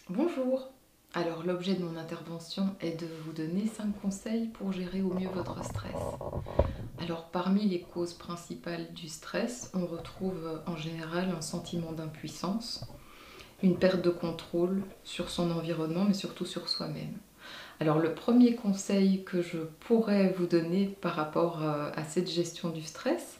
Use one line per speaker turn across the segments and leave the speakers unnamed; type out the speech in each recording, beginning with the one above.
Bonjour. Alors l'objet de mon intervention est de vous donner 5 conseils pour gérer au mieux votre stress. Alors parmi les causes principales du stress, on retrouve en général un sentiment d'impuissance, une perte de contrôle sur son environnement mais surtout sur soi-même. Alors le premier conseil que je pourrais vous donner par rapport à cette gestion du stress,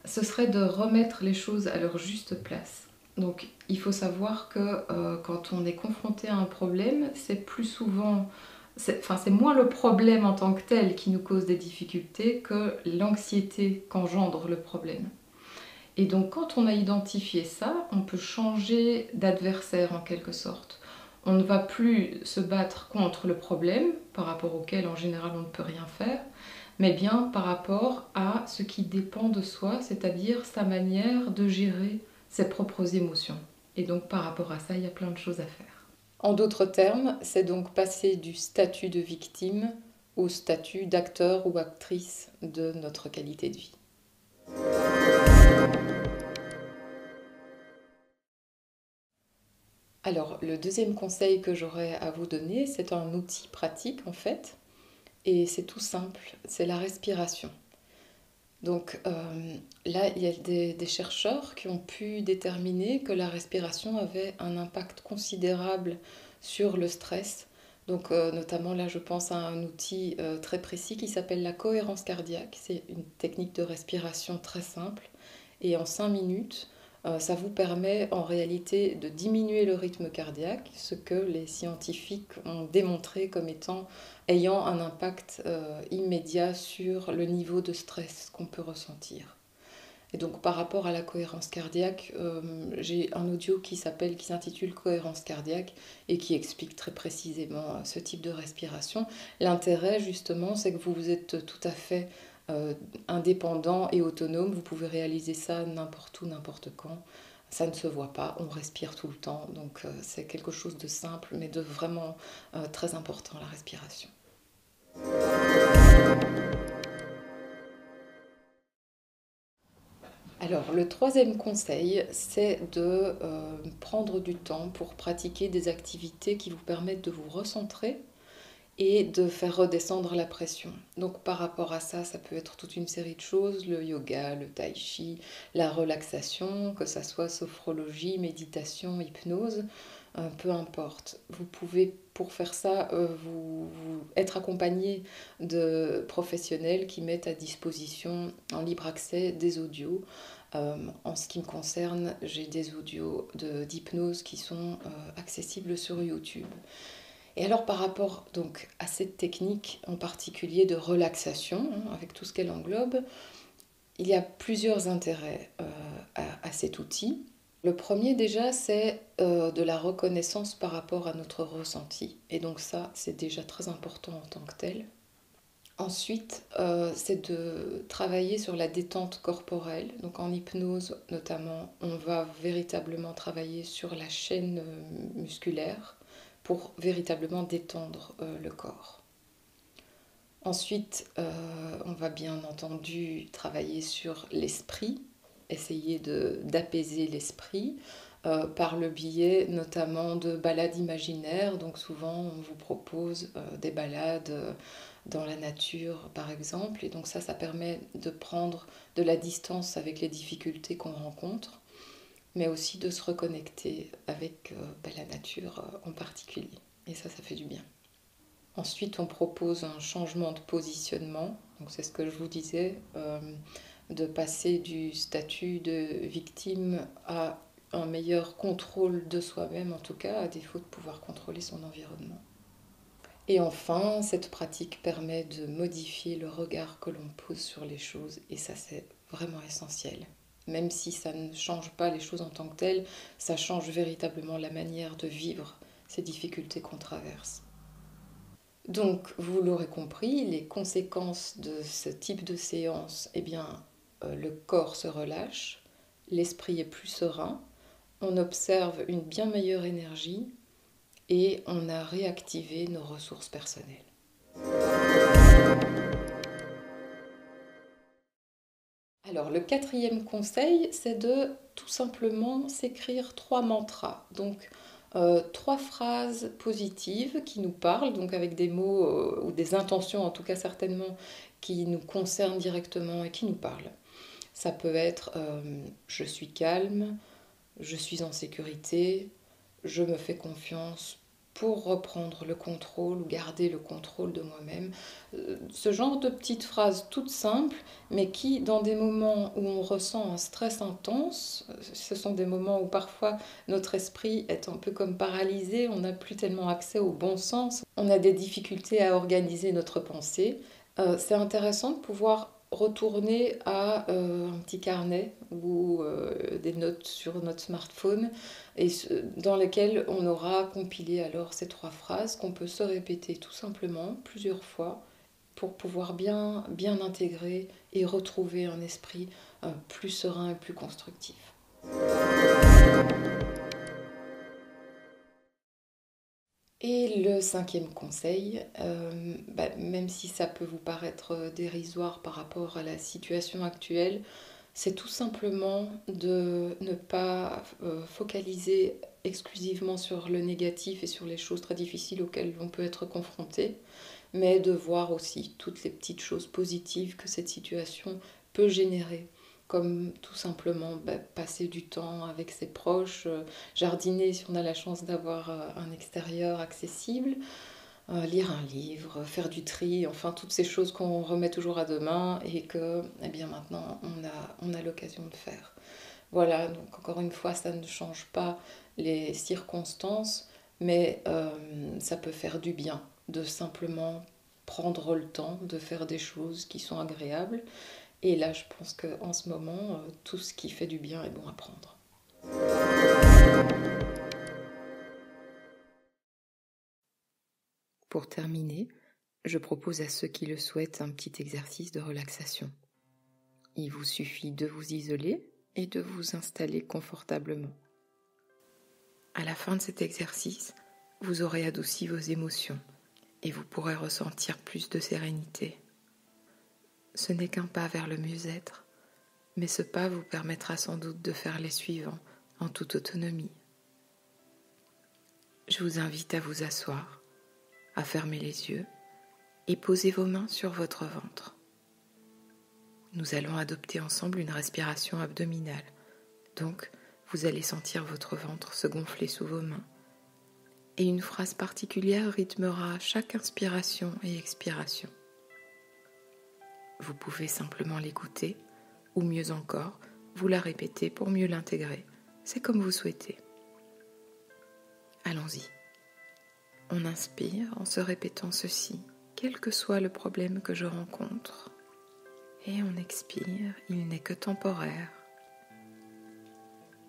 ce serait de remettre les choses à leur juste place. Donc il faut savoir que quand on est confronté à un problème, c'est plus souvent, c'est moins le problème en tant que tel qui nous cause des difficultés que l'anxiété qu'engendre le problème. Et donc quand on a identifié ça, on peut changer d'adversaire en quelque sorte. On ne va plus se battre contre le problème, par rapport auquel en général on ne peut rien faire, mais bien par rapport à ce qui dépend de soi, c'est-à-dire sa manière de gérer ses propres émotions. Et donc par rapport à ça, il y a plein de choses à faire. En d'autres termes, c'est donc passer du statut de victime au statut d'acteur ou actrice de notre qualité de vie. Alors, le deuxième conseil que j'aurais à vous donner, c'est un outil pratique en fait, et c'est tout simple, c'est la respiration. Donc là, il y a des chercheurs qui ont pu déterminer que la respiration avait un impact considérable sur le stress. Donc notamment là, je pense à un outil très précis qui s'appelle la cohérence cardiaque. C'est une technique de respiration très simple. Et en 5 minutes, ça vous permet en réalité de diminuer le rythme cardiaque, ce que les scientifiques ont démontré comme ayant un impact immédiat sur le niveau de stress qu'on peut ressentir. Et donc par rapport à la cohérence cardiaque, j'ai un audio qui s'intitule Cohérence cardiaque et qui explique très précisément ce type de respiration. L'intérêt justement, c'est que vous êtes tout à fait indépendant et autonome, vous pouvez réaliser ça n'importe où, n'importe quand. Ça ne se voit pas, on respire tout le temps, donc c'est quelque chose de simple mais de vraiment très important, la respiration. Alors, le troisième conseil, c'est de prendre du temps pour pratiquer des activités qui vous permettent de vous recentrer et de faire redescendre la pression. Donc par rapport à ça, ça peut être toute une série de choses, le yoga, le tai chi, la relaxation, que ça soit sophrologie, méditation, hypnose, peu importe. Vous pouvez pour faire ça être accompagné de professionnels qui mettent à disposition en libre accès des audios. En ce qui me concerne, j'ai des audios d'hypnose qui sont accessibles sur YouTube. Et alors par rapport donc à cette technique en particulier de relaxation, avec tout ce qu'elle englobe, il y a plusieurs intérêts à cet outil. Le premier déjà, c'est de la reconnaissance par rapport à notre ressenti. Et donc ça, c'est déjà très important en tant que tel. Ensuite, c'est de travailler sur la détente corporelle. Donc en hypnose notamment, on va véritablement travailler sur la chaîne musculaire pour véritablement détendre le corps. Ensuite, on va bien entendu travailler sur l'esprit, essayer d'apaiser l'esprit par le biais notamment de balades imaginaires. Donc souvent, on vous propose des balades dans la nature, par exemple. Et donc ça permet de prendre de la distance avec les difficultés qu'on rencontre, mais aussi de se reconnecter avec la nature en particulier. Et ça fait du bien. Ensuite, on propose un changement de positionnement. Donc c'est ce que je vous disais, de passer du statut de victime à un meilleur contrôle de soi-même, en tout cas, à défaut de pouvoir contrôler son environnement. Et enfin, cette pratique permet de modifier le regard que l'on pose sur les choses, et ça c'est vraiment essentiel. Même si ça ne change pas les choses en tant que telles, ça change véritablement la manière de vivre ces difficultés qu'on traverse. Donc, vous l'aurez compris, les conséquences de ce type de séance, eh bien, le corps se relâche, l'esprit est plus serein, on observe une bien meilleure énergie et on a réactivé nos ressources personnelles. Alors, le quatrième conseil, c'est de tout simplement s'écrire 3 mantras. Donc, 3 phrases positives qui nous parlent, donc avec des mots ou des intentions en tout cas certainement qui nous concernent directement et qui nous parlent. Ça peut être je suis calme, je suis en sécurité, je me fais confiance pour reprendre le contrôle ou garder le contrôle de moi-même. Ce genre de petites phrases toutes simples, mais qui, dans des moments où on ressent un stress intense, ce sont des moments où parfois notre esprit est un peu comme paralysé, on n'a plus tellement accès au bon sens, on a des difficultés à organiser notre pensée. C'est intéressant de pouvoir retourner à un petit carnet ou des notes sur notre smartphone et dans lesquelles on aura compilé alors ces 3 phrases qu'on peut se répéter tout simplement plusieurs fois pour pouvoir bien intégrer et retrouver un esprit plus serein et plus constructif. Et le 5e conseil, même si ça peut vous paraître dérisoire par rapport à la situation actuelle, c'est tout simplement de ne pas focaliser exclusivement sur le négatif et sur les choses très difficiles auxquelles on peut être confronté, mais de voir aussi toutes les petites choses positives que cette situation peut générer, comme tout simplement passer du temps avec ses proches, jardiner si on a la chance d'avoir un extérieur accessible, lire un livre, faire du tri, enfin toutes ces choses qu'on remet toujours à demain et que bien maintenant on a l'occasion de faire. Voilà, donc encore une fois, ça ne change pas les circonstances, mais ça peut faire du bien de simplement prendre le temps de faire des choses qui sont agréables. Et là, je pense qu'en ce moment, tout ce qui fait du bien est bon à prendre. Pour terminer, je propose à ceux qui le souhaitent un petit exercice de relaxation. Il vous suffit de vous isoler et de vous installer confortablement. À la fin de cet exercice, vous aurez adouci vos émotions et vous pourrez ressentir plus de sérénité. Ce n'est qu'un pas vers le mieux-être, mais ce pas vous permettra sans doute de faire les suivants en toute autonomie. Je vous invite à vous asseoir, à fermer les yeux et poser vos mains sur votre ventre. Nous allons adopter ensemble une respiration abdominale, donc vous allez sentir votre ventre se gonfler sous vos mains et une phrase particulière rythmera chaque inspiration et expiration. Vous pouvez simplement l'écouter ou mieux encore, vous la répétez pour mieux l'intégrer. C'est comme vous souhaitez. Allons-y. On inspire en se répétant ceci, quel que soit le problème que je rencontre. Et on expire, il n'est que temporaire.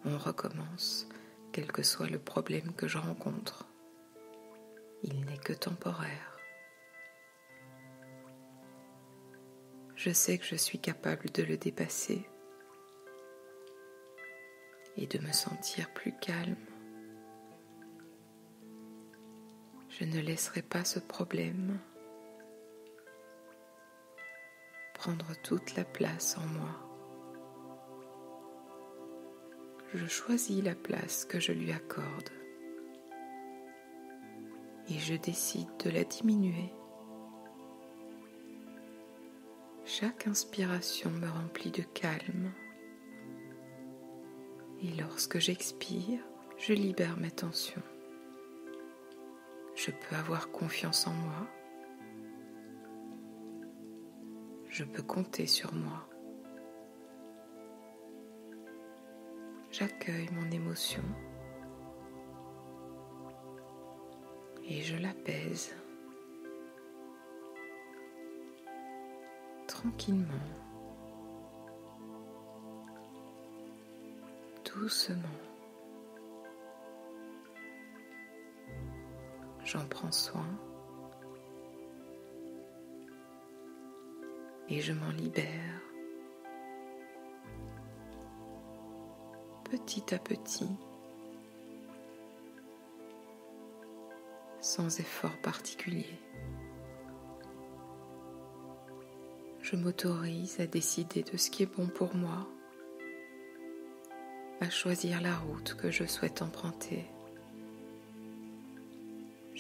On recommence, quel que soit le problème que je rencontre. Il n'est que temporaire. Je sais que je suis capable de le dépasser et de me sentir plus calme. Je ne laisserai pas ce problème prendre toute la place en moi. Je choisis la place que je lui accorde et je décide de la diminuer. Chaque inspiration me remplit de calme et lorsque j'expire, je libère mes tensions. Je peux avoir confiance en moi. Je peux compter sur moi. J'accueille mon émotion et je l'apaise tranquillement, doucement. J'en prends soin et je m'en libère petit à petit, sans effort particulier. Je m'autorise à décider de ce qui est bon pour moi, à choisir la route que je souhaite emprunter.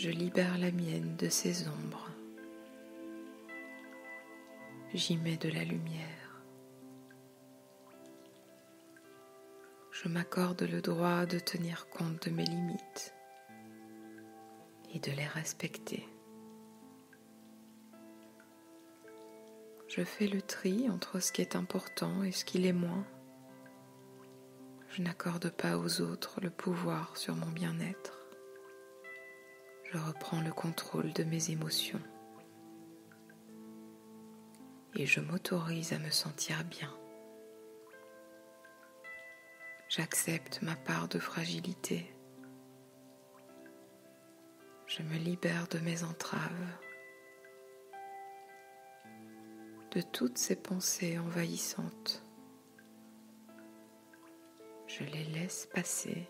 Je libère la mienne de ses ombres. J'y mets de la lumière. Je m'accorde le droit de tenir compte de mes limites et de les respecter. Je fais le tri entre ce qui est important et ce qui l'est moins. Je n'accorde pas aux autres le pouvoir sur mon bien-être. Je reprends le contrôle de mes émotions. Et je m'autorise à me sentir bien. J'accepte ma part de fragilité. Je me libère de mes entraves, de toutes ces pensées envahissantes. Je les laisse passer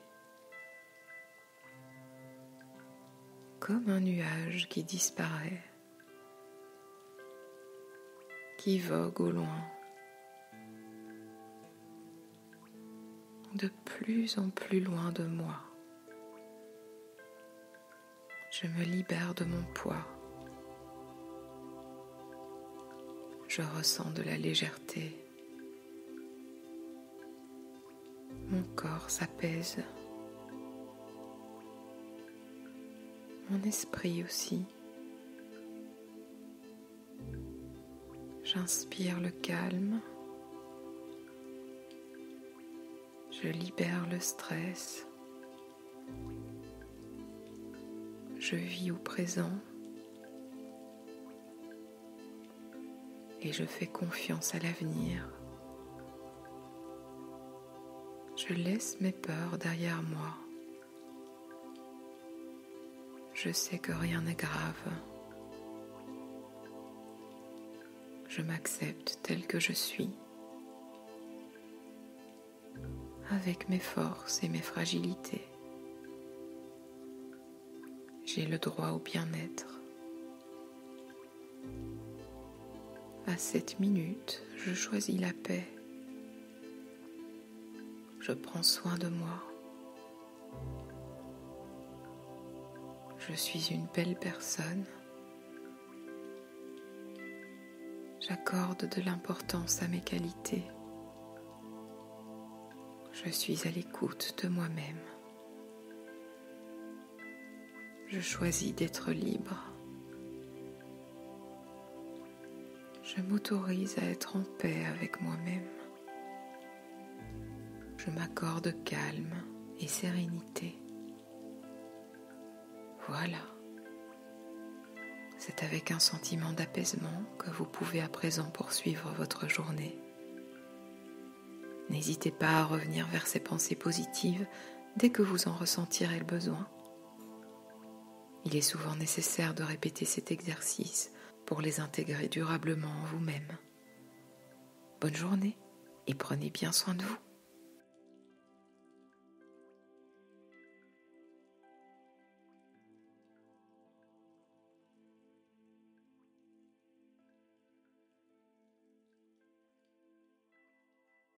comme un nuage qui disparaît, qui vogue au loin, de plus en plus loin de moi. Je me libère de mon poids. Je ressens de la légèreté. Mon corps s'apaise. Mon esprit aussi. J'inspire le calme. Je libère le stress. Je vis au présent. Et je fais confiance à l'avenir. Je laisse mes peurs derrière moi. Je sais que rien n'est grave. Je m'accepte tel que je suis, avec mes forces et mes fragilités. J'ai le droit au bien-être. À cette minute, je choisis la paix. Je prends soin de moi. Je suis une belle personne. J'accorde de l'importance à mes qualités. Je suis à l'écoute de moi-même. Je choisis d'être libre. Je m'autorise à être en paix avec moi-même. Je m'accorde calme et sérénité. Voilà. C'est avec un sentiment d'apaisement que vous pouvez à présent poursuivre votre journée. N'hésitez pas à revenir vers ces pensées positives dès que vous en ressentirez le besoin. Il est souvent nécessaire de répéter cet exercice pour les intégrer durablement en vous-même. Bonne journée et prenez bien soin de vous.